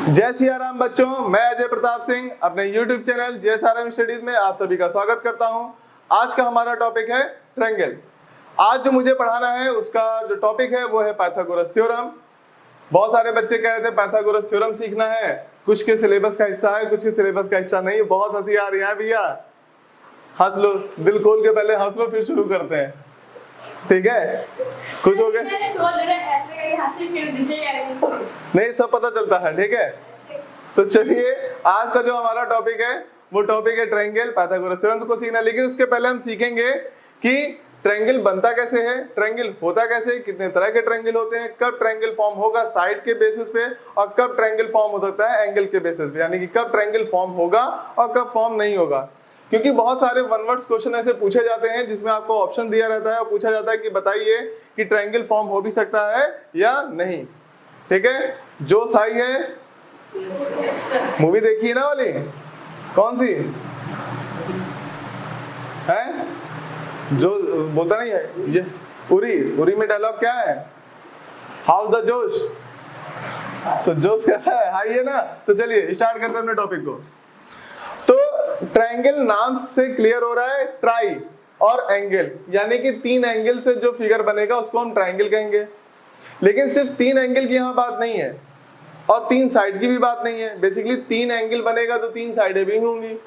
जय सिया राम बच्चों, मैं अजय प्रताप सिंह अपने YouTube चैनल JSRM स्टडीज में आप सभी का स्वागत करता हूं। आज का हमारा टॉपिक है ट्रायंगल। आज जो मुझे पढ़ाना है उसका जो टॉपिक है वो है पाइथागोरस थ्योरम। बहुत सारे बच्चे कह रहे थे पाइथागोरस थ्योरम सीखना है, कुछ के सिलेबस का हिस्सा है, कुछ के सिलेबस का हिस्सा नहीं। बहुत हंसी आ रही है भैया, हंस लो, दिल खोल के पहले हंस लो, फिर शुरू करते हैं, ठीक है? खुश हो गए? नहीं, सब पता चलता है, ठीक है? तो चलिए, आज का जो हमारा टॉपिक है वो टॉपिक है ट्रायंगल, पाइथागोरस थ्योरम को सीखना। लेकिन उसके पहले हम सीखेंगे कि ट्रायंगल बनता कैसे है, ट्रायंगल होता कैसे है, कितने तरह के ट्रायंगल होते हैं, कब ट्रायंगल फॉर्म होगा साइड के बेसिस पे और कब ट्रायंगल फॉर्म हो सकता है एंगल के बेसिस पे, यानी कि कब ट्रायंगल फॉर्म होगा और कब फॉर्म नहीं होगा। क्योंकि बहुत सारे वन वर्ड्स क्वेश्चन ऐसे पूछे जाते हैं जिसमें आपको ऑप्शन दिया रहता है और पूछा जाता है कि बताइए कि ट्रायंगल फॉर्म हो भी सकता है या नहीं, ठीक है? जो सही है, मूवी देखी है ना वाली, कौन सी है जो बोलता नहीं है ये, उरी में डायलॉग क्या है? हाउ द जोश। तो जोश कैसा है? हाई है ना? तो चलिए स्टार्ट करते हैं अपने टॉपिक को। तो ट्रायंगल नाम से क्लियर हो रहा है, ट्राई और एंगल, यानी कि तीन एंगल से जो फिगर बनेगा उसको हम ट्रायंगल कहेंगे। लेकिन सिर्फ तीन एंगल की यहाँ बात नहीं है और तीन साइड की भी बात नहीं है। बेसिकली तीन एंगल बनेगा तो तीन साइडें भी होंगी,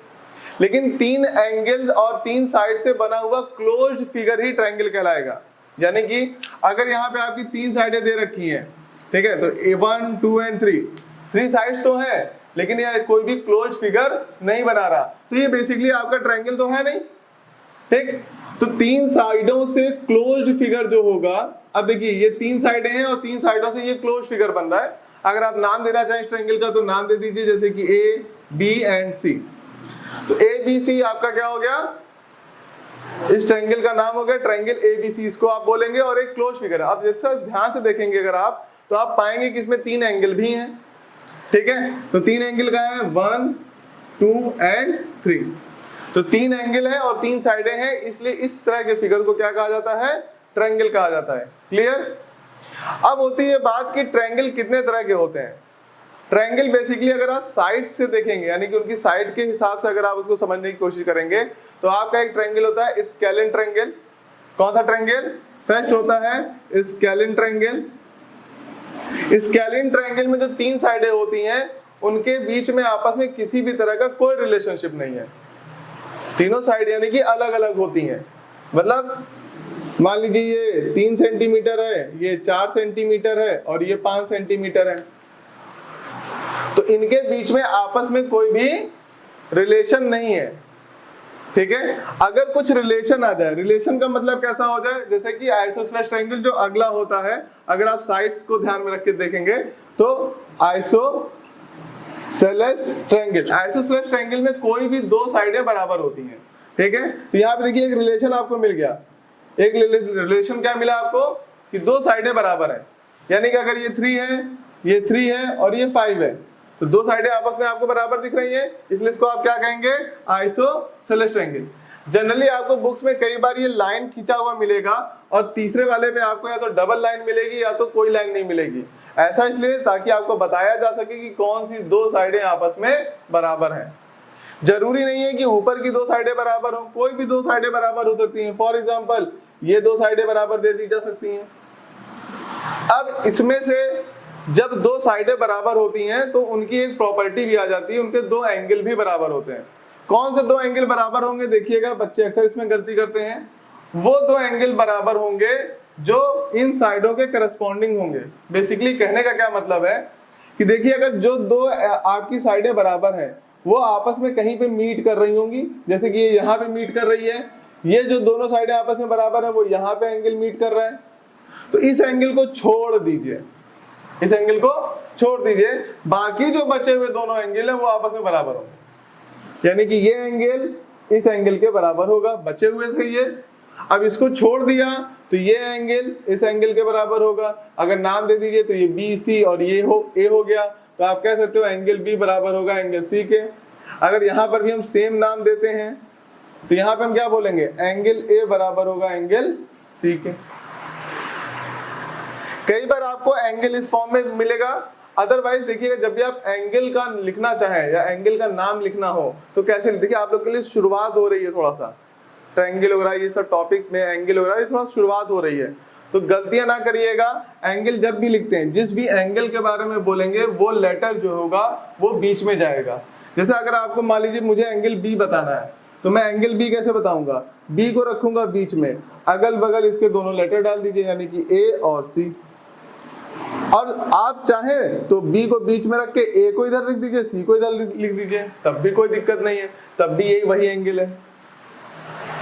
लेकिन तीन एंगल और तीन साइड से बना हुआ क्लोज्ड फिगर ही ट्रायंगल कहलाएगा। यानी कि अगर यहाँ पे आपकी तीन साइडें दे रखी हैं, ठीक है, तो A1, 2 एंड 3 साइड्स तो है, लेकिन यह कोई भी क्लोज्ड फिगर नहीं बना रहा, तो ये बेसिकली आपका ट्रायंगल तो है नहीं, ठीक? तो तीन साइडों से क्लोज्ड फिगर जो होगा, अब देखिए ये तीन साइडें हैं और तीन साइडों से ये क्लोज्ड फिगर बन रहा है। अगर आप नाम देना चाहें इस ट्रायंगल का तो नाम दे दीजिए, जैसे कि A, B एंड C। तो ABC आपका क्या हो गया? इस ट्रायंगल का नाम हो गया ट्रायंगल ABC, इसको आप बोलेंगे, और एक क्लोज्ड फिगर है। अब जैसा ध्यान से देखेंगे अगर आप, तो आप पाएंगे कि इसमें तीन एंगल भी हैं, ठीक है? तो तीन एंगल का है 1, 2 एंड 3। तो तीन एंगल है और तीन साइडें हैं, इसलिए इस तरह के फिगर को क्या कहा जाता है? ट्रायंगल कहा जाता है। क्लियर? अब होती है बात कि ट्रायंगल कितने तरह के होते हैं। ट्रायंगल बेसिकली अगर आप साइड से देखेंगे, यानी कि उनकी साइड के हिसाब से अगर आप उसको समझने की कोशिश करेंगे, तो आपका एक ट्रायंगल होता है स्केलिन ट्रायंगल। कौन सा ट्रायंगल? फर्स्ट होता है स्केलिन ट्रायंगल। स्केलिन ट्रायंगल में जो तीन साइडें होती हैं उनके बीच में आपस में किसी भी तरह का कोई रिलेशनशिप नहीं है। तीनों साइड यानी कि अलग अलग होती हैं। मतलब मान लीजिए ये 3 सेंटीमीटर है, ये 4 सेंटीमीटर है और ये 5 सेंटीमीटर है, तो इनके बीच में आपस में कोई भी रिलेशन नहीं है, ठीक है? अगर कुछ रिलेशन आ जाए, रिलेशन का मतलब कैसा हो जाए, जैसे कि आइसोसेलेस ट्रायंगल जो अगला होता है, अगर आप साइड्स को ध्यान में रख के देखेंगे तो आइसोसेलेस ट्रायंगल में कोई भी दो साइडें बराबर होती हैं, ठीक है? तो यहाँ पे देखिए एक रिलेशन आपको मिल गया। एक रिलेशन क्या मिला आपको? कि दो साइडें बराबर है, यानी कि अगर ये 3 है, ये 3 है और ये 5 है, तो दो साइडें आपस में आपको बराबर दिख रही हैं, इसलिए इसको आप क्या कहेंगे? Isosceles triangle. जनरली आपको बुक्स में कई बार ये लाइन खींचा हुआ मिलेगा और तीसरे वाले पे आपको या तो डबल लाइन मिलेगी या तो कोई लाइन नहीं मिलेगी। ऐसा इसलिए ताकि आपको बताया जा सके कि कौन सी दो साइडें आपस में बराबर हैं। जरूरी नहीं है कि ऊपर की दो साइडें बराबर हो, कोई भी दो साइडें बराबर हो सकती हैं। फॉर एग्जांपल ये दो साइडें बराबर दे दी जा सकती हैं। अब इसमें से जब दो साइडें बराबर होती हैं तो उनकी एक प्रॉपर्टी भी आ जाती है, उनके दो एंगल भी बराबर होते हैं। कौन से दो एंगल बराबर होंगे? देखिएगा, बच्चे अक्सर इसमें गलती करते हैं। वो दो एंगल बराबर होंगे जो इन साइडों के करस्पॉन्डिंग होंगे। बेसिकली कहने का क्या मतलब है कि देखिए, अगर जो दो आपकी साइडें बराबर हैं वो आपस में कहीं पे मीट कर रही होंगी, जैसे कि ये यहाँ पे मीट कर रही है, ये जो दोनों साइडें आपस में बराबर है वो यहाँ पे एंगल मीट कर रहा है, तो इस एंगल को छोड़ दीजिए, इस एंगल को छोड़ दीजिए, बाकी जो बचे हुए दोनों एंगल है वो आपस में बराबर होंगे। यानी कि ये एंगल इस एंगल के बराबर होगा, बचे हुए थे ये, अब इसको छोड़ दिया तो ये एंगल इस एंगल के बराबर होगा। अगर नाम दे दीजिए तो ये BC और ये A हो गया, तो आप कह सकते हो एंगल B बराबर होगा एंगल C के। अगर यहाँ पर भी हम सेम नाम देते हैं तो यहाँ पे हम क्या बोलेंगे? एंगल A बराबर होगा एंगल C के। कई बार आपको एंगल इस फॉर्म में मिलेगा अदरवाइज देखिएगा जब भी आप एंगल का लिखना चाहें या एंगल का नाम लिखना हो तो कैसे, देखिए आप लोग के लिए शुरुआत हो रही है, थोड़ा सा ट्रायंगल वगैरह ये सब टॉपिक्स में एंगल वगैरह ये थोड़ा शुरुआत हो रही है, तो गलतियां ना करिएगा। एंगल जब भी लिखते हैं, जिस भी एंगल के बारे में बोलेंगे वो लेटर जो होगा वो बीच में जाएगा। जैसे अगर आपको मान लीजिए मुझे एंगल बी बताना है, तो मैं एंगल बी कैसे बताऊंगा, बी को रखूंगा बीच में, अगल बगल इसके दोनों लेटर डाल दीजिए, यानी कि ए और सी। और आप चाहें तो बी को बीच में रख के ए को इधर लिख दीजिए, सी को इधर लिख दीजिए, तब भी कोई दिक्कत नहीं है, तब भी यही वही एंगल है,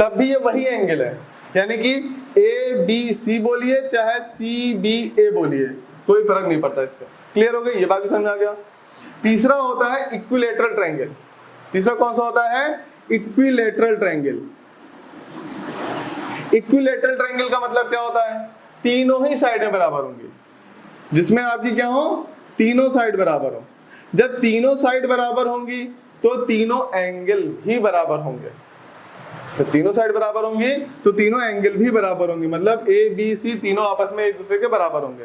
तब भी ये वही एंगल है। यानी कि ए बी सी बोलिए चाहे सी बी ए बोलिए, कोई फर्क नहीं पड़ता इससे। क्लियर हो गई, ये बात भी समझ आ गया। तीसरा होता है इक्विलेटरल ट्रायंगल। तीसरा कौन सा होता है, इक्विलेटरल ट्रायंगल। इक्विलेटरल ट्रायंगल का मतलब क्या होता है, तीनों ही साइडें बराबर होंगी, जिसमें आपकी क्या हो, तीनों साइड बराबर हो। जब तीनों साइड बराबर होंगी तो तीनों एंगल भी बराबर होंगे, तो तीनों साइड बराबर होंगी तो तीनों एंगल भी बराबर होंगे, मतलब ए बी सी तीनों आपस में एक दूसरे के बराबर होंगे।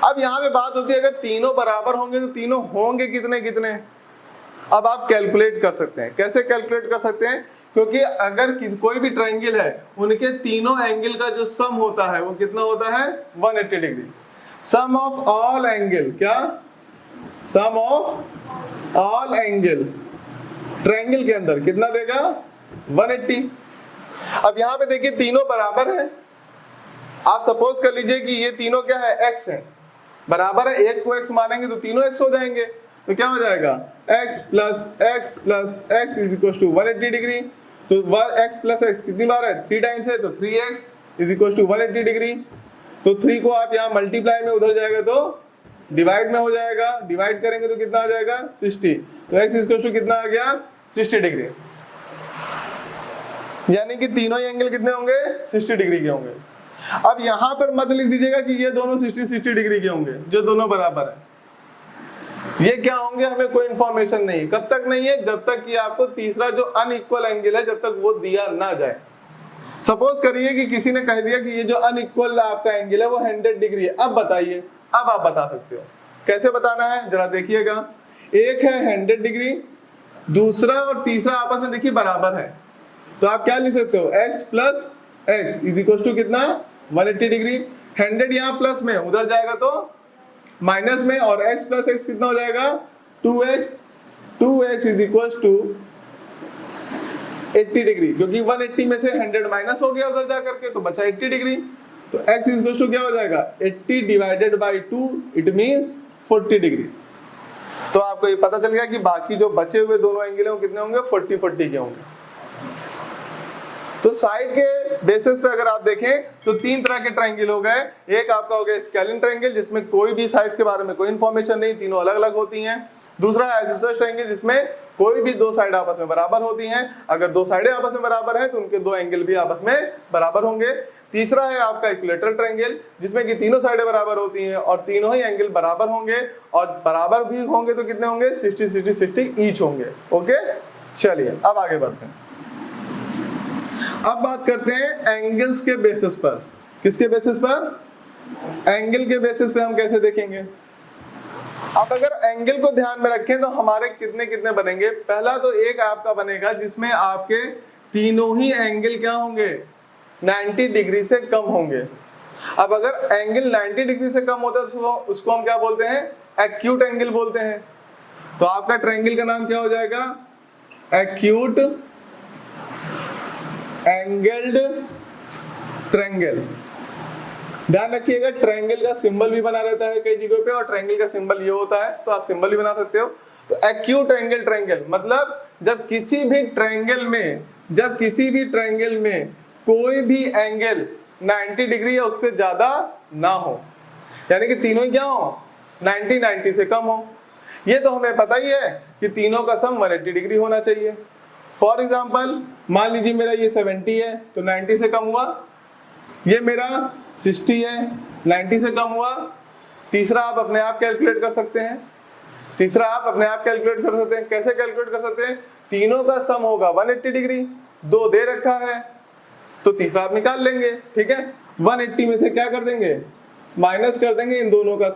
अब यहाँ पे बात होती है अगर तीनों बराबर होंगे तो तीनों होंगे कितने कितने। अब आप कैलकुलेट कर सकते हैं, कैसे कैलकुलेट कर सकते हैं, क्योंकि अगर कोई भी ट्रायंगल है उनके तीनों एंगल का जो सम होता है वो कितना होता है, 180 degree. Sum of all angle, क्या, sum of all angle triangle के अंदर कितना देगा, 180। अब यहां पे देखिए तीनों बराबर है, आप सपोज कर लीजिए कि ये तीनों क्या है, x है, बराबर है, एक को x मानेंगे तो तीनों x हो जाएंगे, तो क्या हो जाएगा, x plus x plus x is equal to 180 degree. तो x प्लस x कितनी बार है, 3 टाइम्स है, तो 3x is equal to 180 degree. तो 3 को आप यहाँ मल्टीप्लाई में उधर जाएगा तो डिवाइड में हो जाएगा, डिवाइड करेंगे तो कितना आ जाएगा, 60। तो x इज इक्वल टू कितना आ गया, 60 डिग्री। यानी कि तीनों ही एंगल कितने होंगे, 60 डिग्री के होंगे। अब यहां पर मत लिख दीजिएगा कि ये दोनों 60 डिग्री के होंगे, जो दोनों बराबर है। ये क्या होंगे हमें कोई इंफॉर्मेशन नहीं, कब तक नहीं है, जब तक कि आपको तीसरा जो अनइक्वल एंगल है जब तक वो दिया ना जाए। सपोज करिए कि किसी ने कह दिया कि ये जो अनइक्वल आपका एंगल है वो 100 डिग्री है, अब बताइए, अब आप बता सकते हो कैसे बताना है, जरा देखिएगा। एक है 100 डिग्री, दूसरा और तीसरा आपस में देखिए बराबर है, तो आप क्या लिख सकते हो, x plus x is equal to कितना, 180 डिग्री। 100 यहाँ प्लस में, उधर जाएगा तो माइनस में, और x प्लस x कितना हो जाएगा, 2x is equal to 80 degree, क्योंकि 180 में से 100 माइनस हो गया उधर जा करके, तो बचा 80 डिग्री। तो x इज इक्वल टू क्या हो जाएगा, 80 divided by 2, it means 40 degree. तो आपको ये पता चल गया कि बाकी जो बचे हुए दोनों एंगल हैं वो कितने होंगे, 40 के होंगे। तो साइड के बेसिस पे अगर आप देखें तो तीन तरह के ट्रायंगल हो गए। एक आपका हो गया स्केलिन ट्रायंगल, जिसमें कोई भी साइड्स के बारे में कोई इंफॉर्मेशन नहीं, तीनों अलग अलग होती हैं। दूसरा है आइसोसेलेस ट्रायंगल, जिसमें कोई भी दो साइड आपस में बराबर होती हैं, अगर दो साइडें आपस में बराबर हैं तो उनके दो एंगल भी आपस में बराबर होंगे। तीसरा है आपका इक्विलेटरल ट्रायंगल, जिसमें कि तीनों साइडें बराबर होती हैं और तीनों ही एंगल बराबर होंगे, और बराबर भी होंगे तो कितने होंगे, 60-60-60 ईच होंगे। ओके, चलिए अब आगे बढ़ते हैं। अब बात करते हैं एंगल्स के बेसिस पर। किसके बेसिस पर, एंगल के बेसिस पे हम कैसे देखेंगे। अब अगर एंगल को ध्यान में रखें तो हमारे कितने कितने बनेंगे। पहला तो एक आपका बनेगा जिसमें आपके तीनों ही एंगल क्या होंगे, 90 डिग्री से कम होंगे। अब अगर एंगल 90 डिग्री से कम होता है तो उसको हम क्या बोलते हैं, एक्यूट एंगल बोलते हैं। तो आपका ट्रायंगल का नाम क्या हो जाएगा, एक्यूट एंगल्ड ट्रायंगल। ध्यान रखिएगा ट्रायंगल का सिंबल भी बना रहता है कई जगहों पे, और ट्रायंगल का सिंबल ये होता है, तो आप सिंबल भी बना सकते हो। तो एक्यूट एंगल ट्रायंगल मतलब जब किसी भी ट्रायंगल में कोई भी एंगल 90 डिग्री या उससे ज्यादा ना हो, यानी कि तीनों ही क्या हो, 90 से कम हो। ये तो हमें पता ही है कि तीनों का सम 180 डिग्री होना चाहिए। फॉर एग्जाम्पल मान लीजिए मेरा ये 70 है तो 90 से कम हुआ, ये मेरा 60 है 90 से कम हुआ। तीसरा आप अपने आप कैलकुलेट कर सकते हैं, कैसे कैलकुलेट कर सकते हैं, तीनों का सम होगा 180 डिग्री, दो दे रखा है तो तीसरा आप निकाल लेंगे। ठीक है, 180 में से क्या कर देंगे, माइनस कर देंगे इन दोनों का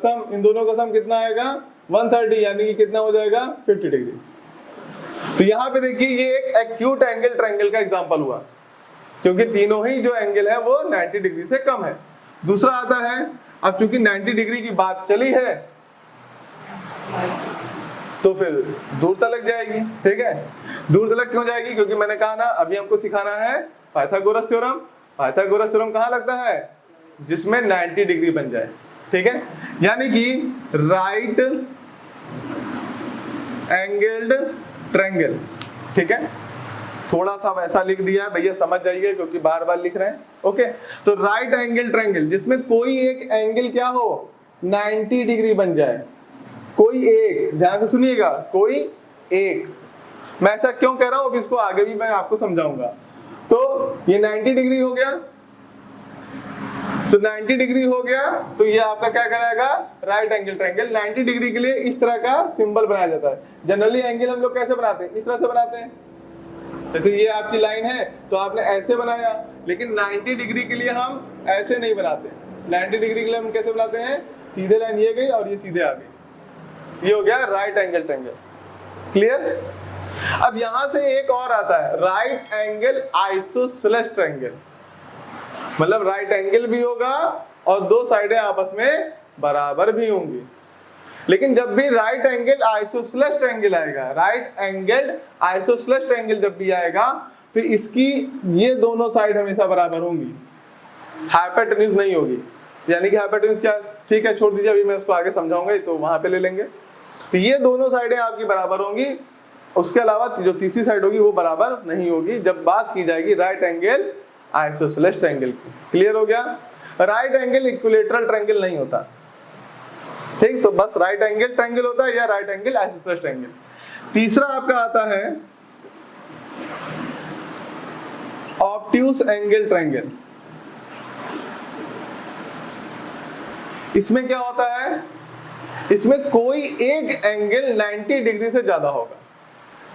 सम कितना आएगा 130, यानी कि कितना हो जाएगा 50 डिग्री। तो यहाँ पे देखिए ये एक एक्यूट एंगल ट्रायंगल का एग्जांपल हुआ, क्योंकि तीनों ही जो एंगल है वो 90 डिग्री से कम है। दूसरा आता है, अब चूंकि 90 डिग्री की बात चली है तो फिर दूर तलक जाएगी, ठीक है। दूर तलक क्यों जाएगी? क्योंकि मैंने कहा ना अभी हमको सिखाना है पाइथागोरस थ्योरम। पाइथागोरस थ्योरम कहाँ लगता है? जिसमें 90 डिग्री बन जाए, ठीक है। यानी कि राइट एंगल्ड ट्रायंगल, ठीक है। थोड़ा सा वैसा लिख दिया है भैया, समझ जाइए क्योंकि बार बार लिख रहे हैं, ओके। तो राइट एंगल ट्रायंगल जिसमें कोई एक एंगल क्या हो 90 डिग्री बन जाए, कोई एक, ध्यान से सुनिएगा, कोई एक। मैं ऐसा क्यों कह रहा हूं, अभी इसको आगे भी मैं आपको समझाऊंगा। तो ये 90 डिग्री हो गया, तो 90 डिग्री हो गया तो ये आपका क्या कहलाएगा? Right angle triangle. 90 डिग्री के लिए इस तरह का सिंबल बनाया जाता है। जनरली एंगल हम लोग कैसे बनाते हैं? इस तरह से बनाते हैं। जैसे ये आपकी लाइन है तो आपने ऐसे बनाया, लेकिन 90 डिग्री के लिए हम ऐसे नहीं बनाते। 90 डिग्री के लिए हम कैसे बनाते हैं? सीधे लाइन ये गई और ये सीधे आ गई, ये हो गया राइट एंगल ट्रायंगल। क्लियर? अब यहां से एक और आता है राइट एंगल आइसोसेलेस ट्रायंगल, मतलब राइट एंगल भी होगा और दो साइडें आपस में बराबर भी होंगी। लेकिन जब भी राइट एंगल आइसोसेलेस ट्रायंगल आएगा, राइट एंगल आइसोसेलेस ट्रायंगल जब भी आएगा तो इसकी ये दोनों साइड हमेशा बराबर होंगी, हाइपोटेन्यूज नहीं होगी। यानी कि हाइपोटेन्यूज क्या? ठीक है छोड़ दीजिए, अभी मैं उसको आगे समझाऊंगा तो वहां पे ले लेंगे। तो ये दोनों साइडें आपकी बराबर होंगी, उसके अलावा जो तीसरी साइड होगी वो बराबर नहीं होगी जब बात की जाएगी राइट एंगल आइसोसेलेस ट्रायंगल की। क्लियर हो गया? राइट एंगल इक्विलैटरल ट्रायंगल नहीं होता, ठीक। तो बस राइट एंगल ट्रायंगल होता है या राइट एंगल आइसोसेलेस ट्रायंगल। तीसरा आपका आता है ऑब्ट्यूज एंगल ट्रायंगल। इसमें क्या होता है? इसमें कोई एक एंगल 90 डिग्री से ज्यादा होगा।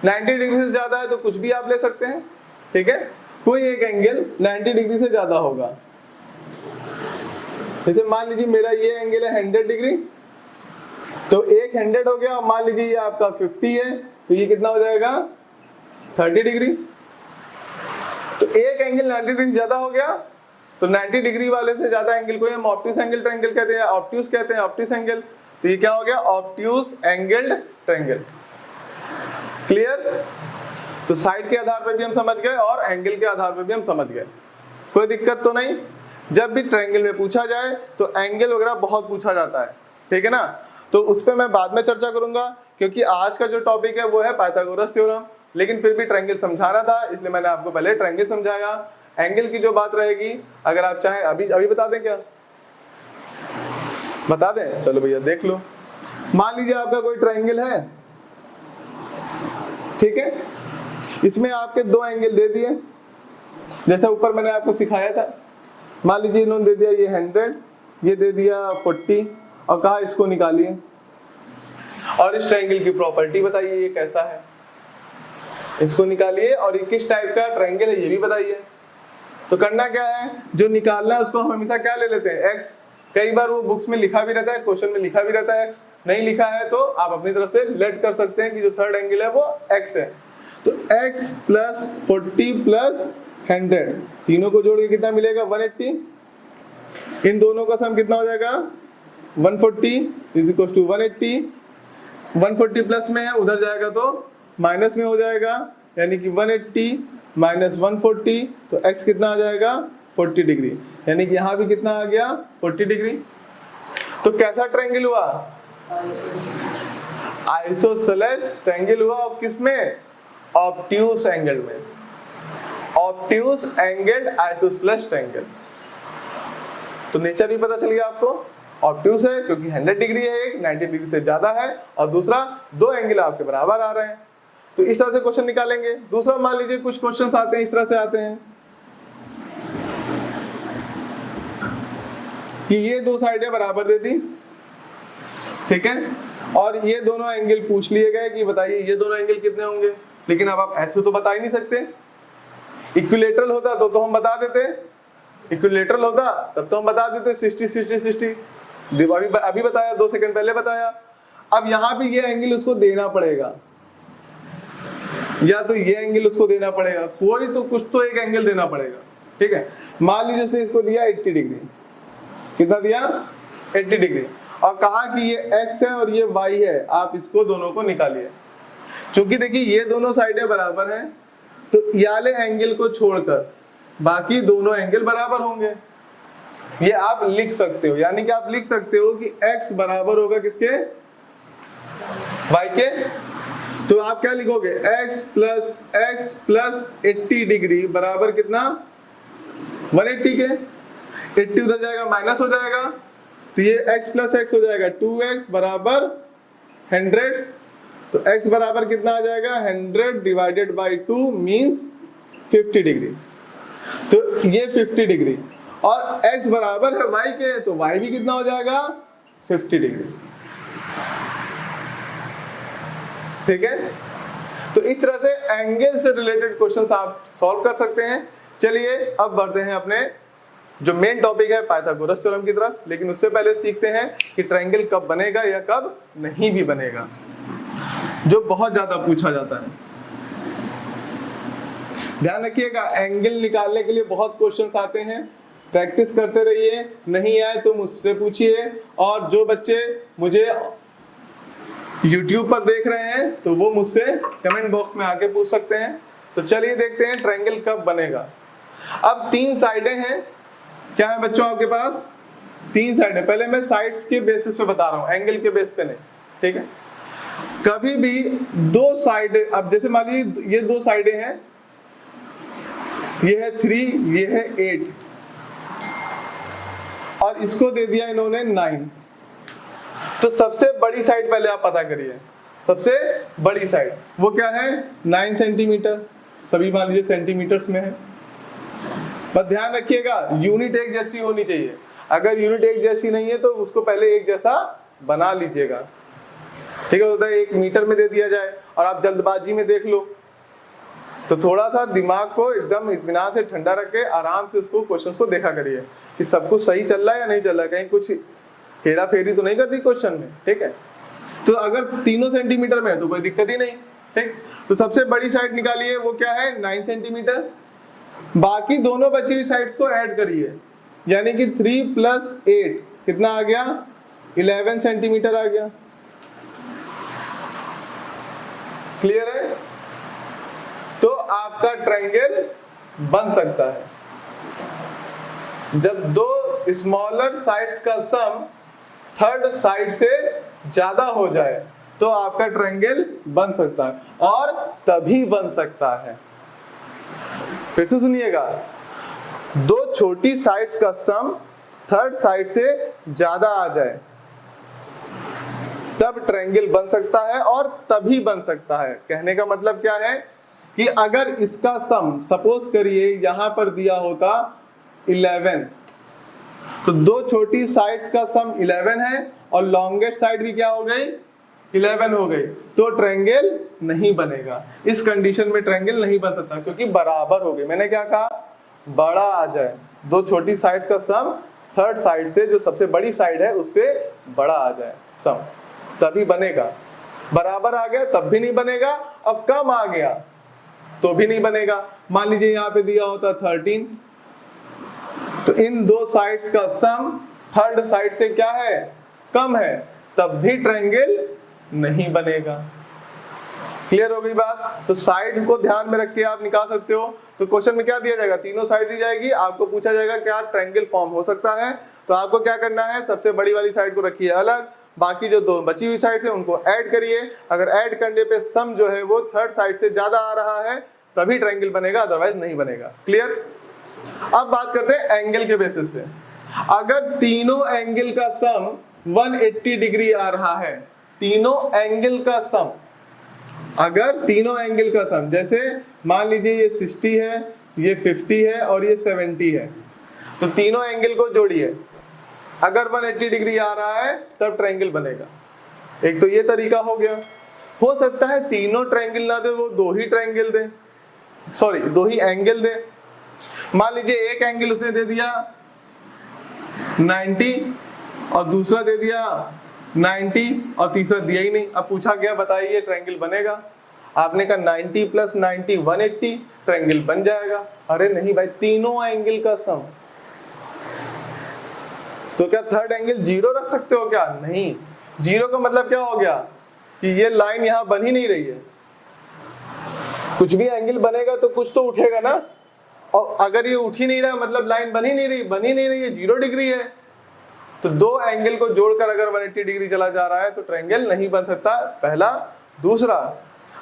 90 डिग्री से ज्यादा है तो कुछ भी आप ले सकते हैं, ठीक है। कोई एक एंगल 90 डिग्री से ज्यादा होगा। जैसे मान लीजिए मेरा ये एंगल है 100 डिग्री, तो एक 100 हो गया। मान लीजिए ये आपका 50 है तो ये कितना हो जाएगा 30 डिग्री। तो एक एंगल 90 डिग्री ज्यादा हो गया, तो 90 डिग्री वाले से ज्यादा एंगल को हम ऑब्ट्यूज एंगल ट्रायंगल कहते हैं, ऑब्ट्यूज कहते हैं, ऑब्ट्यूज एंगल। तो ये क्या हो गया? Obtuse angled triangle. क्लियर? तो साइड के आधार पर भी हम समझ गए और एंगल के आधार पर भी हम समझ गए, कोई दिक्कत तो नहीं। जब भी ट्रायंगल में पूछा जाए तो एंगल वगैरह बहुत पूछा जाता है, ठीक है ना। तो उस पर मैं बाद में चर्चा करूंगा, क्योंकि आज का जो टॉपिक है वो है पाइथागोरस थ्योरम। लेकिन फिर भी ट्रायंगल समझाना था इसलिए मैंने आपको पहले ट्रायंगल समझाया। एंगल की जो बात रहेगी, अगर आप चाहें अभी बता दें, क्या बता दें? चलो भैया देख लो। मान लीजिए आपका कोई ट्रायंगल है, ठीक है। इसमें आपके दो एंगल दे दिए, जैसा ऊपर मैंने आपको सिखाया था। मान लीजिए इन्होंने दे दिया ये 100, ये दे दिया 40 और कहा इसको निकालिए और इस ट्रायंगल की प्रॉपर्टी बताइए ये कैसा है, इसको निकालिए और ये किस टाइप का ट्रायंगल है ये भी बताइए। तो करना क्या है, जो निकालना है उसको हम हमेशा क्या ले लेते हैं? x। कई बार वो बुक्स में लिखा भी रहता है, क्वेश्चन में लिखा भी रहता है x, नहीं लिखा है तो आप अपनी तरफ से लेट कर सकते हैं कि जो थर्ड एंगल है वो x है। तो x प्लस 40 प्लस 100, तीनों को जोड़ के कितना मिलेगा? 180। इन दोनों का सम कितना हो जाएगा? 140 इज इक्वल टू 180। 140 प्लस में है, उधर जाएगा तो माइनस में हो जाएगा, यानी कि 180 माइनस 140, तो x कितना आ जाएगा? 40 डिग्री। यानी कि यहाँ भी कितना आ गया? 40 डिग्री। तो कैसा ट्रायंगल हुआ? आइसोसेलेस ट्रायंगल हुआ। और किसमें? ऑब्ट्यूज एंगल में, ऑब्ट्यूज एंगल आइसोसेलेस ट्रायंगल। तो नेचर भी पता चल गया आपको, ऑब्ट्यूज है क्योंकि 100 डिग्री है, एक 90 डिग्री से ज्यादा है, और दूसरा दो एंगल आपके बराबर आ रहे हैं। तो इस तरह से क्वेश्चन निकालेंगे। दूसरा मान लीजिए कुछ क्वेश्चंस आते हैं इस तरह से आते हैं कि ये दो साइडें बराबर दे दी, ठीक है, और ये दोनों एंगल पूछ लिए गए कि बताइए ये दोनों एंगल कितने होंगे। लेकिन अब आप ऐसे तो बता ही नहीं सकते, इक्विलैटरल होता तो हम बता देते, इक्विलेटरल होता तब तो हम बता देते 60 60 60, अभी बताया 2 सेकंड पहले बताया। अब यहाँ पे ये एंगल उसको देना पड़ेगा, या तो ये एंगल उसको देना पड़ेगा, कोई तो कुछ तो एक एंगल देना पड़ेगा, ठीक है। मान लीजिए उसने इसको दिया 80 डिग्री, कितना दिया 80 डिग्री, और कहा कि ये x है और ये y है, आप इसको दोनों को निकालिए। चूंकि देखिए ये दोनों साइडें बराबर हैं, तो ये वाले एंगल को छोड़कर बाकी दोनों एंगल बराबर होंगे, ये आप लिख सकते हो। यानी कि आप लिख सकते हो कि x बराबर होगा किसके, y के। तो आप क्या लिखोगे, x प्लस 80 डिग्री बराबर कितना 180 के, 80 उधर जाएगा माइनस हो जाएगा, तो ये x प्लस x हो जाएगा 2x बराबर 100। तो x बराबर कितना आ जाएगा 100 डिवाइडेड बाई 2 मीन्स 50 डिग्री। तो ये 50 डिग्री, और x बराबर है y के, तो y भी कितना हो जाएगा 50 डिग्री, ठीक है। तो इस तरह से एंगल से रिलेटेड क्वेश्चंस आप सॉल्व कर सकते हैं। चलिए अब बढ़ते हैं अपने जो मेन टॉपिक है पाइथागोरस थ्योरम की तरफ, लेकिन उससे पहले सीखते हैं कि ट्रायंगल कब बनेगा या कब नहीं भी बनेगा, जो बहुत ज्यादा पूछा जाता है। ध्यान रखिएगा, एंगल निकालने के लिए बहुत क्वेश्चंस आते हैं, प्रैक्टिस करते रहिए, नहीं आए तो मुझसे पूछिए, और जो बच्चे मुझे YouTube पर देख रहे हैं तो वो मुझसे कमेंट बॉक्स में आके पूछ सकते हैं। तो चलिए देखते हैं ट्रायंगल कब बनेगा। अब 3 साइडें हैं, क्या है बच्चों आपके पास 3 साइडें। पहले मैं साइड्स के बेसिस पे बता रहा हूँ, एंगल के बेस पे नहीं, ठीक है। कभी भी 2 साइड, अब जैसे मान लीजिए ये 2 साइडें हैं, ये है 3, ये है 8, और इसको दे दिया इन्होंने 9। तो सबसे बड़ी साइड पहले आप पता करिए, सबसे बड़ी साइड वो क्या है 9 सेंटीमीटर, सभी मान लीजिए सेंटीमीटर्स में है। बस ध्यान रखिएगा यूनिट एक जैसी होनी चाहिए, अगर यूनिट एक जैसी नहीं है तो उसको पहले एक जैसा बना लीजिएगा, ठीक है। होता है 1 मीटर में दे दिया जाए और आप जल्दबाजी में देख लो, तो थोड़ा सा दिमाग को एकदम इत्मीनान से ठंडा रख के आराम से उसको क्वेश्चंस को देखा करिए कि सब कुछ सही चल रहा है या नहीं चल रहा है, कहीं कुछ हेरा फेरी तो नहीं करती क्वेश्चन में, ठीक है। तो अगर 3 सेंटीमीटर में है तो कोई दिक्कत ही नहीं, ठीक। तो सबसे बड़ी साइड निकालिए, वो क्या है 9 सेंटीमीटर। बाकी दोनों बची हुई साइड्स को ऐड करिए, यानी कि 3 प्लस 8 कितना आ गया 11 सेंटीमीटर आ गया। क्लियर है? तो आपका ट्रायंगल बन सकता है जब 2 स्मॉलर साइड्स का सम थर्ड साइड से ज्यादा हो जाए, तो आपका ट्रायंगल बन सकता है, और तभी बन सकता है। फिर से सुनिएगा, 2 छोटी साइड्स का सम थर्ड साइड से ज्यादा आ जाए तब ट्रायंगल बन सकता है, और तभी बन सकता है। कहने का मतलब क्या है कि अगर इसका सम सपोज करिए यहां पर दिया होता 11, तो 2 छोटी साइड्स का सम 11 है और लॉन्गेस्ट साइड भी क्या हो गई 11 हो गई, तो ट्रायंगल नहीं बनेगा। इस कंडीशन में ट्रायंगल नहीं बन सकता, क्योंकि बराबर हो गए। मैंने क्या कहा, बड़ा आ जाए, 2 छोटी साइड्स का सम थर्ड साइड से, जो सबसे बड़ी साइड है उससे बड़ा आ जाए सम, तभी बनेगा। बराबर आ गया तब भी नहीं बनेगा, अब कम आ गया तो भी नहीं बनेगा। मान लीजिए यहाँ पे दिया होता 13, तो इन 2 साइड्स का सम थर्ड साइड से क्या है कम है, तब भी ट्रायंगल नहीं बनेगा। क्लियर हो गई बात? तो साइड को ध्यान में रख के आप निकाल सकते हो। तो क्वेश्चन में क्या दिया जाएगा, तीनों साइड दी जाएगी, आपको पूछा जाएगा क्या ट्रायंगल फॉर्म हो सकता है। तो आपको क्या करना है, सबसे बड़ी वाली साइड को रखिए अलग, बाकी जो 2 बची हुई साइड है उनको ऐड करिए। अगर ऐड करने पे सम जो है वो थर्ड साइड से ज्यादा आ रहा है तभी ट्रायंगल बनेगा, अदरवाइज नहीं बनेगा। क्लियर? अब बात करते हैं एंगल के बेसिस पे। अगर तीनों एंगल का सम 180 डिग्री आ रहा है, तीनों एंगल का सम, अगर तीनों एंगल का सम, जैसे मान लीजिए ये 60 है, ये 50 है और ये 70 है, तो तीनों एंगल को जोड़िए। अगर 180 डिग्री आ रहा है तब ट्रायंगल बनेगा। एक तो ये तरीका हो गया। हो सकता है तीनों ट्रायंगल ना दे, वो 2 ही ट्रायंगल दे, सॉरी 2 ही एंगल दे। मान लीजिए एक एंगल उसने दे दिया 90 और दूसरा दे दिया 90 और तीसरा दिया ही नहीं। अब पूछा गया बताइए ट्रायंगल बनेगा? आपने कहा 90 प्लस 90 180, ट्रायंगल बन जाएगा। अरे नहीं भाई, तीनों एंगल का सम। तो क्या थर्ड एंगल जीरो रख सकते हो क्या? नहीं। जीरो का मतलब क्या हो गया कि ये लाइन यहां बन ही नहीं रही है। कुछ भी एंगल बनेगा तो कुछ तो उठेगा ना, और अगर ये उठ ही नहीं रहा मतलब लाइन बन ही नहीं रही है, 0 डिग्री है। तो दो एंगल को जोड़कर अगर 180 डिग्री चला जा रहा है तो ट्रायंगल नहीं बन सकता, पहला। दूसरा,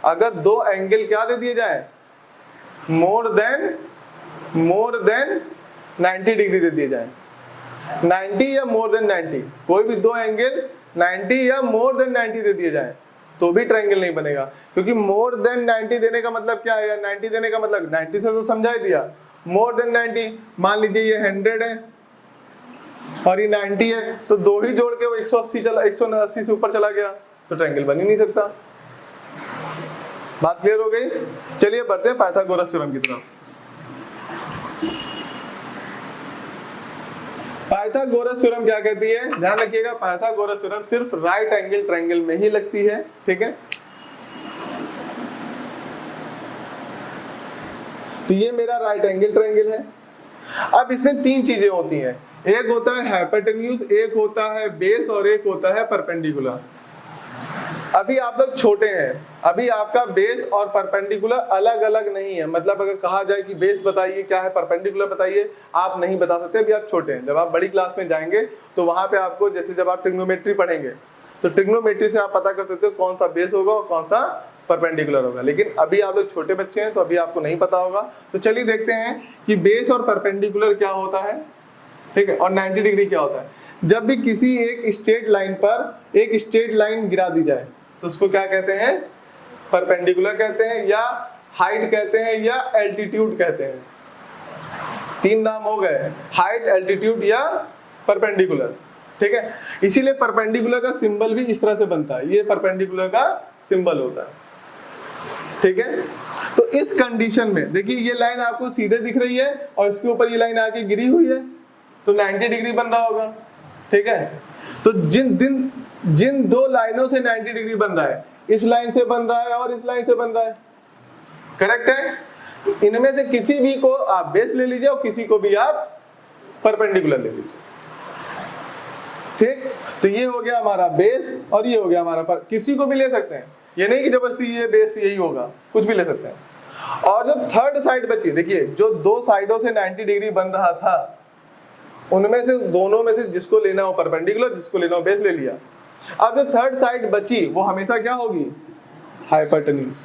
अगर दो एंगल क्या दे दिए जाए, मोर देन 90 डिग्री दे दिए जाए, 90 या मोर देन 90, कोई भी दो एंगल 90 या मोर देन 90 दे दिए जाए तो भी ट्रायंगल नहीं बनेगा। क्योंकि मोर देन 90 देने का मतलब क्या है? 90 देने का मतलब 90 से तो समझा ही दिया। मोर देन 90, मान लीजिए ये 100 है और ये 90 है, तो दो ही जोड़ के वो 180 से ऊपर चला गया, तो ट्रायंगल बन ही नहीं सकता। बात क्लियर हो गई? चलिए बढ़ते हैं पाइथागोरस थ्योरम की तरफ। पाइथागोरस थ्योरम क्या कहती है? ध्यान रखिएगा, पाइथागोरस थ्योरम सिर्फ राइट एंगल ट्रायंगल में ही लगती है, ठीक है? तो ये मेरा राइट एंगल ट्रायंगल है। अब इसमें तीन चीजें होती हैं, एक होता है हाइपोटेन्यूज, एक होता है बेस और एक होता है परपेंडिकुलर। अभी आप लोग छोटे हैं, अभी आपका बेस और परपेंडिकुलर अलग अलग नहीं है। मतलब अगर कहा जाए कि बेस बताइए क्या है, परपेंडिकुलर बताइए, आप नहीं बता सकते, अभी आप छोटे हैं। जब आप बड़ी क्लास में जाएंगे तो वहां पे आपको, जैसे जब आप ट्रिग्नोमेट्री पढ़ेंगे तो ट्रिग्नोमेट्री से आप पता कर सकते हो कौन सा बेस होगा और कौन सा परपेंडिकुलर होगा। लेकिन अभी आप लोग छोटे बच्चे हैं तो अभी आपको नहीं पता होगा। तो चलिए देखते हैं कि बेस और परपेंडिकुलर क्या होता है, ठीक है, और 90 डिग्री क्या होता है। जब भी किसी एक स्ट्रेट लाइन पर एक स्ट्रेट लाइन गिरा दी जाए तो उसको क्या कहते हैं? परपेंडिकुलर कहते हैं, या हाइट कहते हैं, या एल्टीट्यूड कहते हैं। तीन नाम हो गए, हाइट, एल्टीट्यूड या परपेंडिकुलर, ठीक है। इसीलिए परपेंडिकुलर का सिंबल भी इस तरह से बनता है, ये परपेंडिकुलर का सिंबल होता है, ठीक है। तो इस कंडीशन में देखिए, ये लाइन आपको सीधे दिख रही है और इसके ऊपर ये लाइन आके गिरी हुई है, तो 90 डिग्री बन रहा होगा, ठीक है। तो जिन दो लाइनों से 90 डिग्री बन रहा है, इस लाइन से बन रहा है और इस लाइन से बन रहा है, करेक्ट है। इनमें से किसी भी को आप बेस ले लीजिए और किसी को भी आप परपेंडिकुलर ले लीजिए, ठीक। तो ये हो गया हमारा बेस और ये हो गया हमारा पर, किसी को भी ले सकते हैं, ये नहीं कि जबरदस्ती ये बेस यही होगा, कुछ भी ले सकते हैं। और जो थर्ड साइड बची, देखिए जो दो साइडों से 90 डिग्री बन रहा था, उनमें से दोनों में से जिसको लेना हो परपेंडिकुलर, जिसको लेना हो बेस ले लिया। अब जो थर्ड साइड बची वो हमेशा क्या होगी? हाइपोटेन्यूज।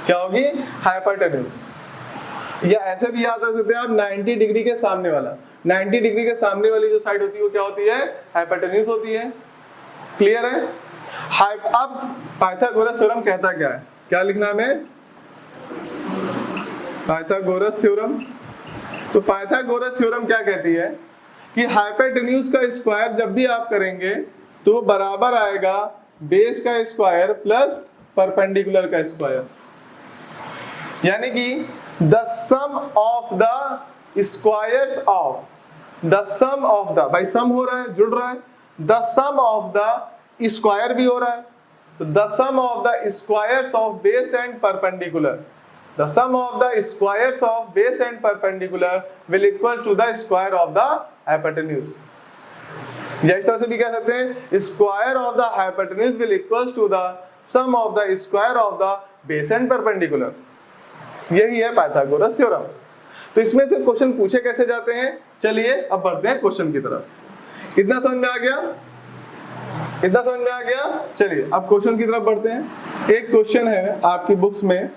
क्या होगी? हाइपोटेन्यूज। या ऐसे भी याद रख सकते हैं आप, 90 डिग्री के सामने वाला, 90 डिग्री के सामने वाली जो साइड होती है वो क्या होती है? हाइपोटेन्यूज होती है। क्लियर है? अब पाइथागोरस थ्योरम कहता क्या है? क्या लिखना है? Pythagoras theorem. तो पाइथागोरस थ्योरम क्या कहती है कि हाइपोटेन्यूज का स्क्वायर जब भी आप करेंगे तो बराबर आएगा बेस का स्क्वायर प्लस परपेंडिकुलर का स्क्वायर। यानी कि the sum of the squares of the sum of the, भाई सम हो रहा है, जुड़ रहा है, the sum of the square भी हो रहा है, तो the sum of the squares of base and perpendicular, the sum of the squares of base and perpendicular will equal to the square of the hypotenuse। या इस तरह से भी कह सकते हैं, square of the hypotenuse will equal to the sum of the square of the base and perpendicular। यही है पाइथागोरस थ्योरम। तो इसमें से क्वेश्चन पूछे कैसे जाते हैं, चलिए अब बढ़ते हैं क्वेश्चन की तरफ। इतना समझ में आ गया? इतना समझ में आ गया? चलिए अब क्वेश्चन की तरफ बढ़ते हैं। एक क्वेश्चन है आपकी बुक्स में,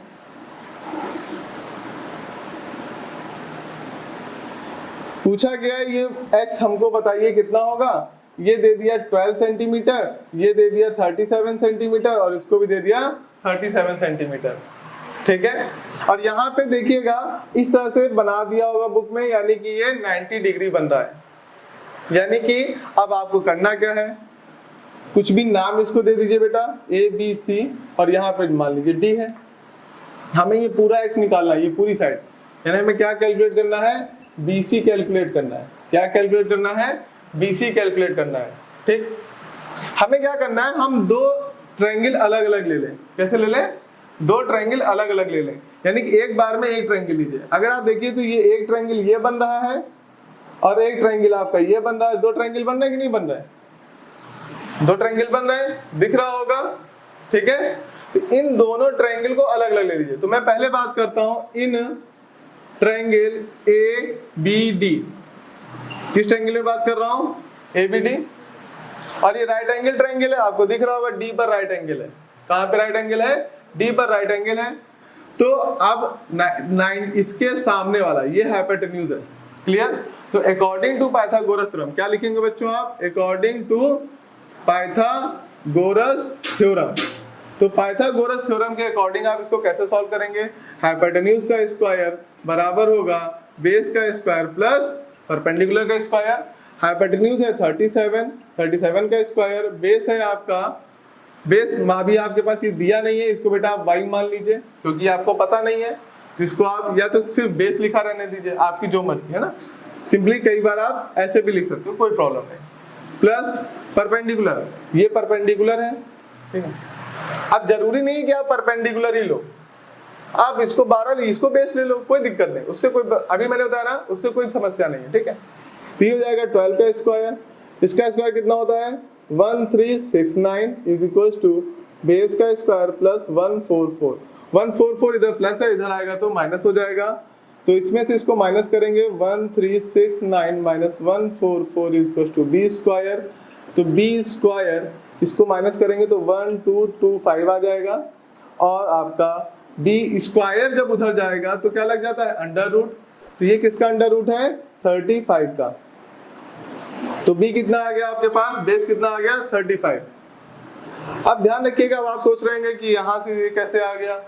पूछा गया है ये x हमको बताइए कितना होगा। ये दे दिया 12 सेंटीमीटर, ये दे दिया 37 सेंटीमीटर और इसको भी दे दिया 37 सेंटीमीटर, ठीक है। और यहाँ पे देखिएगा इस तरह से बना दिया होगा बुक में, यानी कि ये 90 डिग्री बन रहा है। यानी कि अब आपको करना क्या है, कुछ भी नाम इसको दे दीजिए बेटा, A B C, और यहाँ पे मान लीजिए D है। हमें ये पूरा x निकालना है, ये पूरी साइड, यानी हमें क्या कैलकुलेट करना है, BC कैलकुलेट करना है। क्या कैलकुलेट करना है, BC कैलकुलेट करना है। ठीक, हमें क्या करना है, हम दो ट्रायंगल अलग अलग ले लें। कैसे ले लें, दो ट्रायंगल अलग अलग ले लें, यानी कि एक बार में एक ट्रायंगल लीजिए। अगर आप देखिए तो ये एक ट्रायंगल ये बन रहा है और एक ट्रायंगल आपका ये बन रहा है। दो ट्रायंगल बन रहा है कि नहीं बन रहा है, दो ट्रायंगल बन रहे हैं, दिख रहा होगा। ठीक है, तो इन दोनों ट्रायंगल को अलग अलग ले लीजिए। तो मैं पहले बात करता हूं इन ट्रायंगल ABD, किस ट्रायंगल में बात कर रहा हूं, ABD। और ये राइट एंगल ट्रायंगल है, आपको दिख रहा होगा D पर राइट एंगल है। कहां पे राइट एंगल है, D पर राइट एंगल है। तो अब इसके सामने वाला ये हाइपोटेन्यूज है। क्लियर, तो अकॉर्डिंग टू पाइथागोरस थ्योरम क्या लिखेंगे बच्चों आप, अकॉर्डिंग टू पाइथागोरस थ्योरम। तो पाइथागोरस थ्योरम के अकॉर्डिंग आप इसको कैसे सॉल्व करेंगे, हाइपोटेन्यूज का स्क्वायर बराबर होगा बेस का स्क्वायर प्लस परपेंडिकुलर का स्क्वायर। हाइपोटेन्यूज है 37 का स्क्वायर, बेस है आपका, बेस भी आपके पास ये दिया नहीं है, इसको बेटा आप y मान लीजिए क्योंकि आपको पता नहीं है। तो इसको आप या तो सिर्फ बेस लिखा रहने दीजिए, आपकी जो मर्जी है ना, सिंपली कई बार आप ऐसे भी लिख सकते हो, कोई प्रॉब्लम नहीं। प्लस परपेंडिकुलर, ये परपेंडिकुलर है। ठीक है, अब जरूरी नहीं कि आप परपेंडिकुलर ही लो, आप इसको 12 इसको बेस ले लो, कोई दिक्कत नहीं, उससे कोई, अभी मैंने बताया ना, उससे कोई समस्या नहीं है। ठीक है, तो ये हो जाएगा 12 का स्क्वायर, इसका स्क्वायर कितना होता है 1369 इज इक्वल टू बेस का स्क्वायर प्लस 144 इधर प्लस है, इधर आएगा तो माइनस हो जाएगा। तो इसमें से इसको माइनस करेंगे 1369 minus 144 is equal to b square. तो बी स्क्वायर इसको माइनस करेंगे तो 1225 आ जाएगा। और आपका बी स्क्वायर जब उधर जाएगा तो क्या लग जाता है, अंडर रूट। तो ये किसका अंडर रूट है, 35 का। तो b कितना आ गया आपके पास, बेस कितना आ गया 35। अब ध्यान रखिएगा, अब आप सोच रहे होंगे कि यहाँ से ये कैसे आ गया।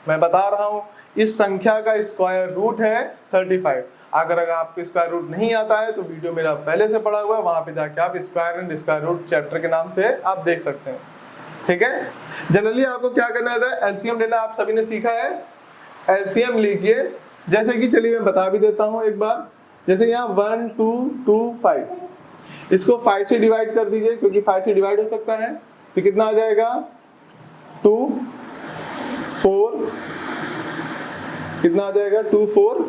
मैं बता रहा हूँ, इस संख्या का स्क्वायर रूट है 35। अगर आपको स्क्वायर रूट नहीं आता है तो वीडियो मेरा पहले से पड़ा हुआ है, वहां पे जाके आप square and square root chapter के नाम से आप देख सकते हैं। ठीक है, जनरली आपको क्या करना है, एलसीएम लेना आप सभी ने सीखा है। एलसीएम लीजिए, जैसे कि चलिए मैं बता भी देता हूँ एक बार। जैसे यहाँ 1 2 2 5, इसको 5 से डिवाइड कर दीजिए क्योंकि 5 से डिवाइड हो सकता है। तो कितना आ जाएगा 2 4, कितना आ जाएगा 2 4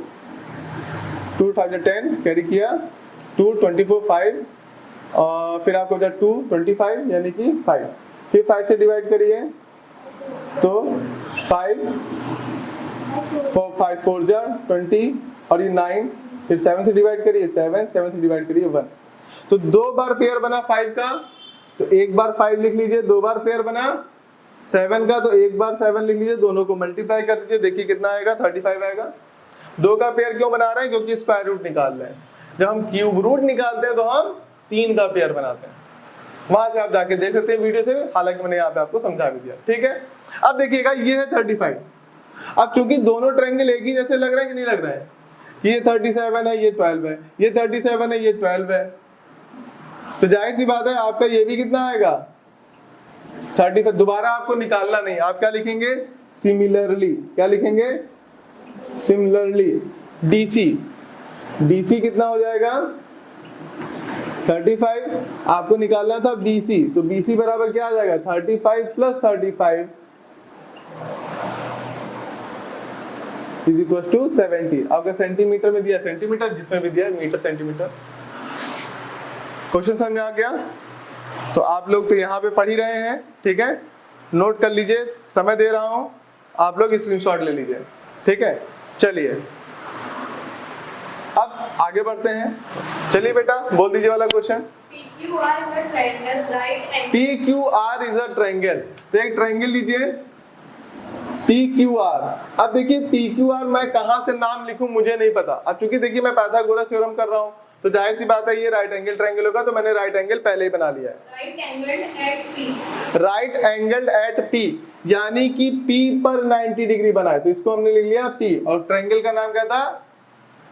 2 5 10 कैरी किया 2 24 5 और फिर आपको बचा 2 25 यानी कि 5। फिर 5 से डिवाइड करिए तो 5 5 4 जा 20 और ये 9। फिर 7 से डिवाइड करिए 7 से डिवाइड करिए 1। तो दो बार पेयर बना 5 का, तो एक बार 5 लिख लीजिए। दो बार पेयर बना 7 का, तो एक बार 7 लिख लीजिए। दोनों को मल्टीप्लाई कर दीजिए, देखिए कितना आएगा 35 आएगा। दो का पेयर क्यों बना रहे हैं, क्योंकि स्क्वायर रूट निकाल रहे हैं। जब हम क्यूब रूट निकालते हैं तो हम 3 का पेयर बनाते हैं। वहां से आप जाके देख सकते हैं वीडियो से, हालांकि मैंने यहाँ पे आपको समझा भी दिया। ठीक है, अब देखिएगा ये है 35। अब चूंकि दोनों ट्रायंगल एक ही जैसे लग रहे हैं कि नहीं लग रहा है, ये 37 है ये 12 है, ये 37 है ये 12 है, तो जाहिर सी बात है आपका ये भी कितना आएगा 35। दोबारा आपको निकालना नहीं, आप क्या लिखेंगे सिमिलरली, क्या लिखेंगे सिमिलरली। डीसी कितना हो जाएगा 35, आपको निकालना था बीसी, तो बीसी बराबर क्या आ जाएगा 35 प्लस 35 इज इक्वल टू 70। अगर सेंटीमीटर में दिया सेंटीमीटर, जिसमें भी दिया मीटर सेंटीमीटर। क्वेश्चन समझ में आ गया? तो आप लोग तो यहाँ पे पढ़ ही रहे हैं, ठीक है, नोट कर लीजिए, समय दे रहा हूँ, आप लोग स्क्रीनशॉट ले लीजिए। ठीक है, चलिए अब आगे बढ़ते हैं। चलिए बेटा बोल दीजिए वाला question. PQR is a triangle, right angle. PQR is a triangle, तो एक ट्रायंगल लीजिए PQR। अब देखिए PQR मैं कहां से नाम लिखूं मुझे नहीं पता। अब चूंकि देखिए मैं पाइथागोरस थ्योरम कर रहा हूं, तो जाहिर सी बात है ये राइट एंगल ट्रायंगल होगा, तो मैंने राइट एंगल पहले ही बना लिया है। Right angled at P. Right angled at P, यानी कि P पर 90 डिग्री बना है, तो इसको हमने लिख लिया P, और ट्रायंगल का नाम क्या था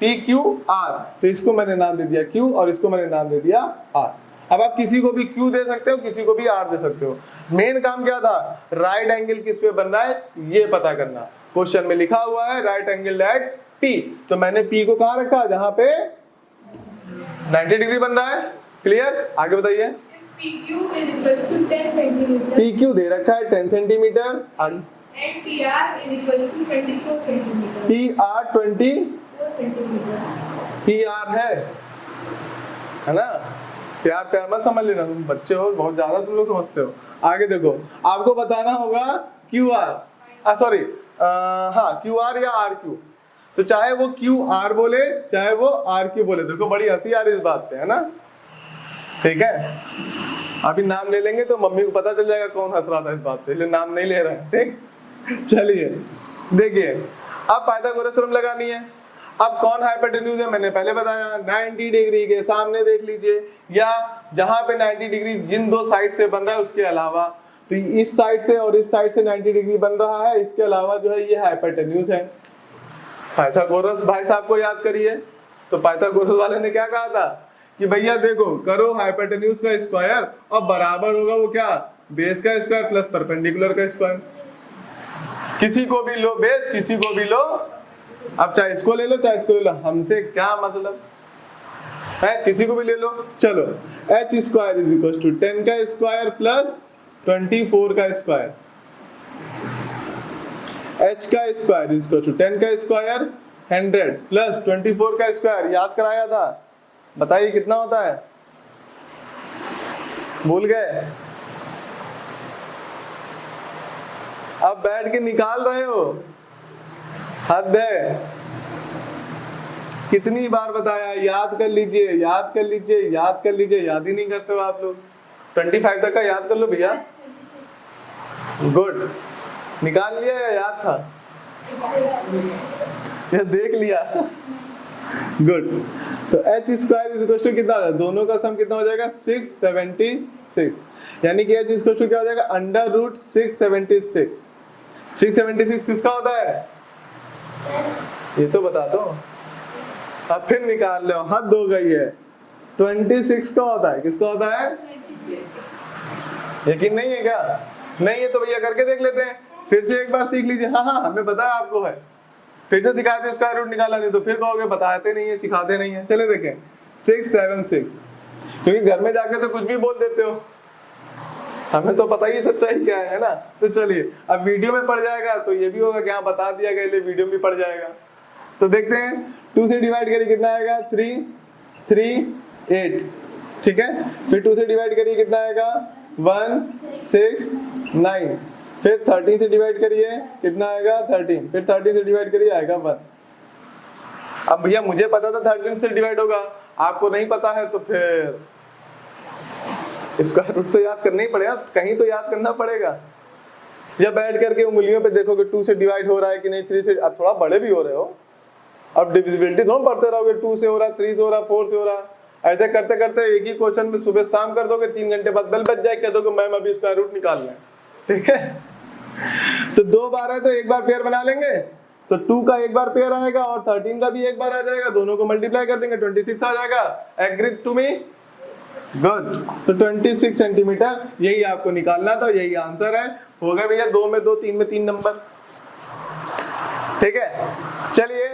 PQR, तो इसको मैंने नाम दे दिया Q और इसको मैंने नाम दे दिया R। अब आप किसी को भी Q दे सकते हो, किसी को भी R दे सकते हो। मेन काम क्या था, राइट एंगल किस पे बन रहा है ये पता करना। क्वेश्चन में लिखा हुआ है राइट एंगल एट P, तो मैंने P को कहाँ रखा, जहां पे 90 डिग्री बन रहा है। क्लियर, आगे बताइए। PQ is equal to 10 centimeter. PQ दे रखा है 10 centimetre, And PR is equal to 24 centimeter. PR 24 centimeter. PR है ना। प्यार प्यार मत समझ लेना, तुम बच्चे हो, बहुत ज्यादा तुम लोग समझते हो। आगे देखो, आपको बताना होगा QR, सॉरी हाँ QR या RQ, तो चाहे वो QR बोले चाहे वो RQ बोले। देखो बड़ी हंसी आ रही इस बात पे, है ना। ठीक है, अभी नाम ले लेंगे तो मम्मी को पता चल जाएगा कौन हंस रहा था इस बात पे, इसलिए नाम नहीं ले रहे हैं। ठीक, चलिए देखिए, अब पाइथागोरस थ्योरम लगानी है। अब कौन हाइपोटेन्यूज है मैंने पहले बताया, 90 डिग्री के सामने देख लीजिए, या जहां पे 90 डिग्री जिन दो साइड से बन रहा है उसके अलावा, तो इस साइड से और इस साइड से 90 डिग्री बन रहा है, इसके अलावा जो है ये हाइपोटेन्यूज है। पाइथागोरस भाई साहब को याद करिए, तो पाइथागोरस वाले ने क्या कहा था कि भैया देखो करो हाइपोटेन्यूज का स्क्वायर और बराबर होगा वो क्या, बेस का स्क्वायर प्लस परपेंडिकुलर का स्क्वायर। किसी को भी लो बेस, किसी को भी लो, अब चाहे इसको ले लो चाहे इसको ले लो, हमसे क्या मतलब है, किसी को भी ले लो। चलो h square is equal to 10 का स्क्वायर प्लस 24 का स्क्वायर, h का स्क्वायर इज इक्वल टू 10 का स्क्वायर 100 प्लस 24 का स्क्वायर, याद कराया था, बताइए कितना होता है, भूल गए, अब बैठ के निकाल रहे हो, हद है। कितनी बार बताया, याद कर लीजिए, याद कर लीजिए, याद कर लीजिए, याद ही नहीं करते हो आप लोग। 25 तक का याद कर लो भैया, गुड, निकाल लिया या याद था, या देख लिया, गुड। तो h square is equal to कितना हो जाएगा, दोनों का सम कितना हो जाएगा 676, यानी कि h इक्वल टू क्या हो जाएगा अंडर रूट 676। 676 किसका होता है, ये तो बता दो, अब फिर निकाल लो, हद हो गई है। 26 का होता है, किसका होता है, यकीन नहीं है क्या, नहीं है तो भैया करके देख लेते हैं, फिर से एक बार सीख लीजिए। हाँ हाँ हमें पता है आपको है, फिर से सिखाते स्क्वायर रूट निकाला, नहीं तो फिर कहोगे बताते नहीं है सिखाते नहीं है। चले देखें 676, क्योंकि घर में जाके तो कुछ भी बोल देते हो, हमें तो पता ही सच्चाई क्या है ना। तो चलिए अब वीडियो में पड़ जाएगा तो ये भी होगा कि हाँ बता दिया गया, इसलिए वीडियो में भी पड़ जाएगा। तो देखते हैं 2 से डिवाइड करिए कितना आएगा 3 3 8, ठीक है, फिर 2 से डिवाइड करिए कितना आएगा 1 6 9, फिर 13 से डिवाइड करिए कितना आएगा 13, फिर 13 से डिवाइड करिए आएगा 1। अब भैया मुझे पता था 13 से डिवाइड होगा, आपको नहीं पता है तो फिर इसका रूट तो याद करना ही पड़ेगा, कहीं तो याद करना पड़ेगा। या बैठ करके उंगलियों पे देखोगे 2 से डिवाइड हो रहा है कि नहीं, 3 से, अब थोड़ा बड़े भी हो रहे हो, अब डिविजिबिलिटी थोड़ा पढ़ते रहोगे, 2 से हो रहा, 3 से हो रहा, 4 से हो रहा, ऐसे करते करते एक ही क्वेश्चन में सुबह शाम कर दोगे, 3 घंटे बाद बेल बज जाए, कह दोगे मैम अभी इसका रूट निकालना है, ठीक है। तो 2 बार है तो एक बार पेयर बना लेंगे, तो 2 का एक बार पेयर आएगा और 13 का भी एक बार आ जाएगा, दोनों को मल्टीप्लाई कर देंगे 26 आ जाएगा। Agree to me, good. तो 26 सेंटीमीटर यही आपको निकालना था, यही आंसर है। हो गया भैया 2 में 2, 3 में 3 नंबर, ठीक है। चलिए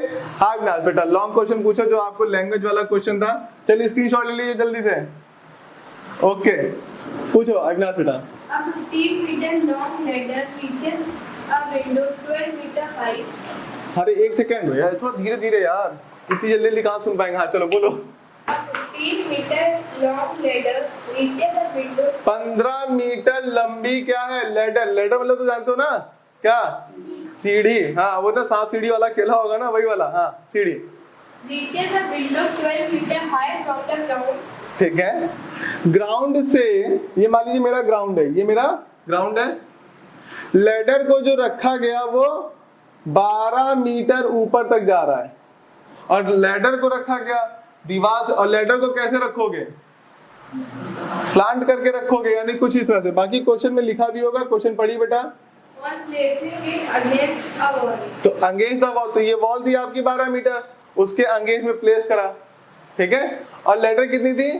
अविनाश बेटा लॉन्ग क्वेश्चन पूछो, जो आपको लैंग्वेज वाला क्वेश्चन था, चलिए स्क्रीनशॉट ले लीजिए जल्दी से। ओके पूछो अविनाश बेटा। A 15 meter long ladder reaches a window 12 meter high. अरे एक सेकंड भैया, थोड़ा धीरे धीरे यार, इतनी जल्दी कहाँ सुन पाएंगे। हाँ चलो बोलो। A 15 meter long ladder reaches a window. 15 metre लंबी क्या है लेडर, लेडर मतलब तो जानते हो ना क्या, सीढ़ी, हाँ वो ना सांप सीढ़ी वाला खेला होगा ना, वही वाला, हाँ सीढ़ी। Reaches a window 12 meter high from the ground. ठीक है, ग्राउंड से, ये मान लीजिए मेरा ग्राउंड है, ये मेरा ग्राउंड है, लेडर को जो रखा गया वो 12 मीटर ऊपर तक जा रहा है, और लेडर को रखा गया दीवार, और लेडर को कैसे रखोगे, स्लांट करके रखोगे, यानी कुछ इस तरह से। बाकी क्वेश्चन में लिखा भी होगा, क्वेश्चन पढ़ी बेटा। On placing it against a wall. तो अगेंस्ट द वॉल, तो ये वॉल थी आपकी 12 मीटर, उसके अगेंस्ट में प्लेस करा, ठीक है। और लेडर कितनी थी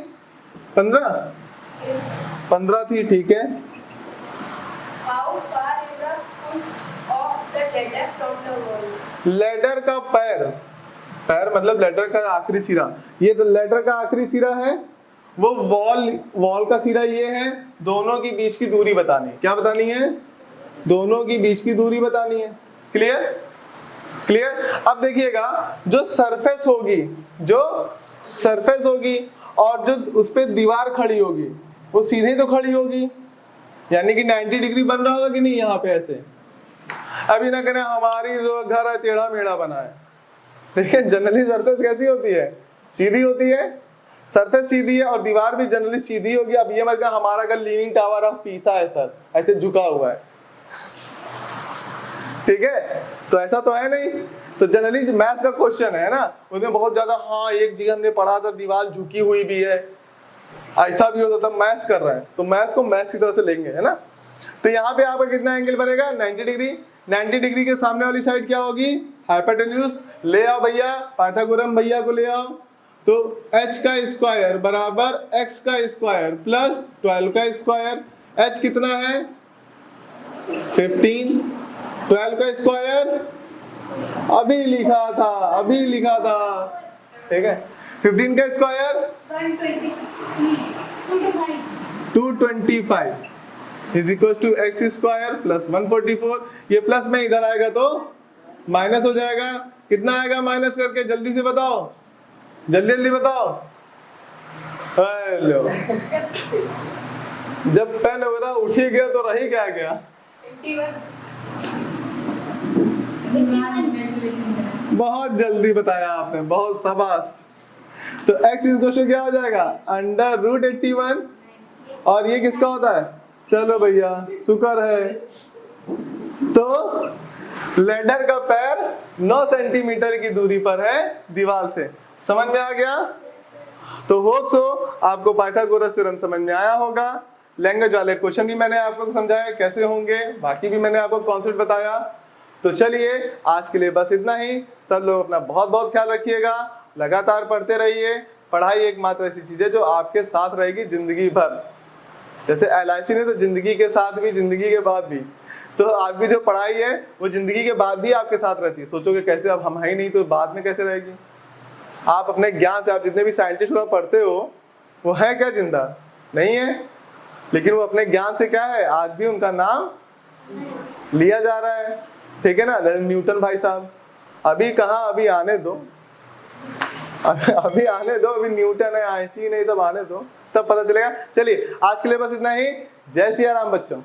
15, Yes. 15 थी, ठीक है। How far is the foot of the ladder from the wall? Ladder का पैर, पैर मतलब लेडर का आखिरी सिरा, ये तो लेडर का आखिरी सिरा है, वो वॉल का सिरा ये है, दोनों की बीच की दूरी बतानी है। क्या बतानी है? दोनों की बीच की दूरी बतानी है। क्लियर? क्लियर? अब देखिएगा, जो सरफेस होगी और जो उस पे दीवार खड़ी होगी वो सीधे तो खड़ी होगी, यानी कि 90 डिग्री बन रहा होगा कि नहीं यहाँ पे ऐसे। अभी ना करें हमारी जो घर है टेढ़ा मेढ़ा बना है, लेकिन जनरली सरफेस कैसी होती है? सीधी होती है। सरफेस सीधी है और दीवार भी जनरली सीधी होगी। अब ये मतलब हमारा घर लीनिंग टावर ऑफ पीसा है सर, ऐसे झुका हुआ है, ठीक है? तो ऐसा तो है नहीं। तो जनरली मैथ्स का क्वेश्चन है ना, उसमें बहुत ज्यादा हाँ एक जगह हमने पढ़ा था दीवार झुकी हुई भी है, ऐसा भी होता था। मैथ्स कर रहा है तो मैथ्स को मैथ्स की तरह से लेंगे, है ना। तो यहाँ पे आपका कितना एंगल बनेगा? 90 डिग्री। 90 डिग्री के सामने वाली साइड क्या होगी? हाइपोटेन्यूज। ले आओ भैया, पाइथागोरम भैया को ले आओ। तो h का स्क्वायर बराबर x का स्क्वायर प्लस 12 का स्क्वायर। h कितना है? 15। 12 का स्क्वायर अभी लिखा था, ठीक है। 15 का square 225 is equal to x square plus 144। ये प्लस में इधर आएगा तो माइनस हो जाएगा। कितना आएगा माइनस करके? जल्दी से बताओ, जल्दी बताओ। हेलो, जब पेन वगैरह उठ ही गया तो रही क्या गया? बहुत जल्दी बताया आपने, बहुत शाबाश। तो x इक्वल टू क्या हो जाएगा? Under root 81। और ये किसका होता है? चलो भैया शुक्र है। तो लेडर का पैर 9 सेंटीमीटर की दूरी पर है दीवार से। समझ में आ गया? तो होप सो आपको पाइथागोरस थ्योरम समझ में आया होगा। लैंग्वेज वाले क्वेश्चन भी मैंने आपको समझाया कैसे होंगे, बाकी भी मैंने आपको कॉन्सेप्ट बताया। तो चलिए आज के लिए बस इतना ही। सब लोग अपना बहुत बहुत ख्याल रखिएगा, लगातार पढ़ते रहिए। पढ़ाई एकमात्र ऐसी चीज है जो आपके साथ रहेगी जिंदगी भर। जैसे LIC ने तो जिंदगी के साथ भी, जिंदगी के बाद भी, तो आपकी जो पढ़ाई है वो जिंदगी के बाद भी आपके साथ रहती है। सोचोगे कैसे, अब हम है ही नहीं तो बाद में कैसे रहेगी? आप अपने ज्ञान से, आप जितने भी साइंटिस्ट लोग पढ़ते हो वो है क्या जिंदा? नहीं है, लेकिन वो अपने ज्ञान से क्या है, आज भी उनका नाम लिया जा रहा है, ठीक है ना। न्यूटन भाई साहब, अभी कहाँ, अभी आने दो, अभी आने दो, अभी न्यूटन है, आइंस्टीन है, तब आने दो, तब पता चलेगा। चलिए आज के लिए बस इतना ही। जय सिया राम बच्चों।